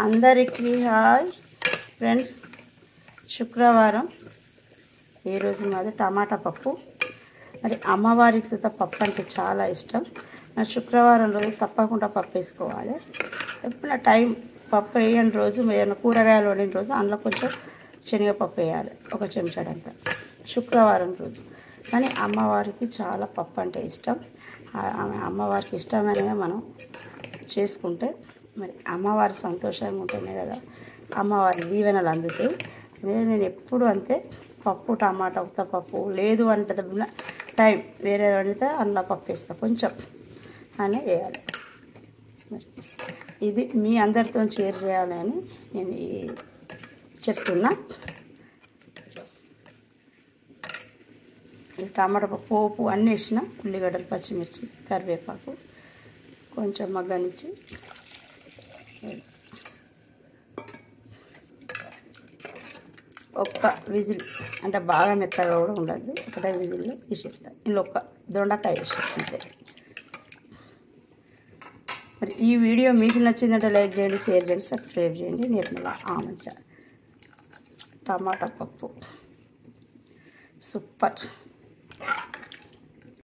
అందరికీ hi friends. శుక్రవారం ఈరోజు మాది టమాటా పప్పు. మరి అమ్మవారికి సుత పప్పు అంటే చాలా ఇష్టం. నా శుక్రవారం రోజు తప్పకుండా పప్పు వేసుకోవాలి. ఎప్పుడైనా టైం పప్పు వేయని రోజు, ఏమైనా కూరగాయలు వండిన రోజు అందులో కొంచెం శనగపప్పు వేయాలి, ఒక చెంచాడంతా శుక్రవారం రోజు. కానీ అమ్మవారికి చాలా పప్పు అంటే ఇష్టం. అమ్మవారికి ఇష్టమైనవి మనం చేసుకుంటే మరి అమ్మవారి సంతోషంగా ఉంటేనే కదా అమ్మవారి దీవెనలు అందుతాయి. నేను ఎప్పుడు అంతే, పప్పు టమాటా ఉత్త పప్పు లేదు అంటే టైం వేరే వండితే అందులో పప్పు వేస్తా కొంచెం అని వేయాలి. ఇది మీ అందరితో షేర్ చేయాలని నేను చెప్తున్నా. ఈ టమాటా పోపు అన్నీ వేసిన, ఉల్లిగడ్డలు, పచ్చిమిర్చి, కరివేపాకు కొంచెం మగ్గనిచ్చి ఒక్క విజిల్, అంటే బాగా మెత్తగా కూడా ఉండదు, ఒకటే విజిల్లో తీసేస్తాను. ఇందులో ఒక దొండకాయ వేసేస్తుంటే. మరి ఈ వీడియో మీకు నచ్చిందంటే లైక్ చేయండి, షేర్ చేయండి, సబ్స్క్రైబ్ చేయండి. నిర్మల ఆమంచ టమాటా పప్పు సూపర్.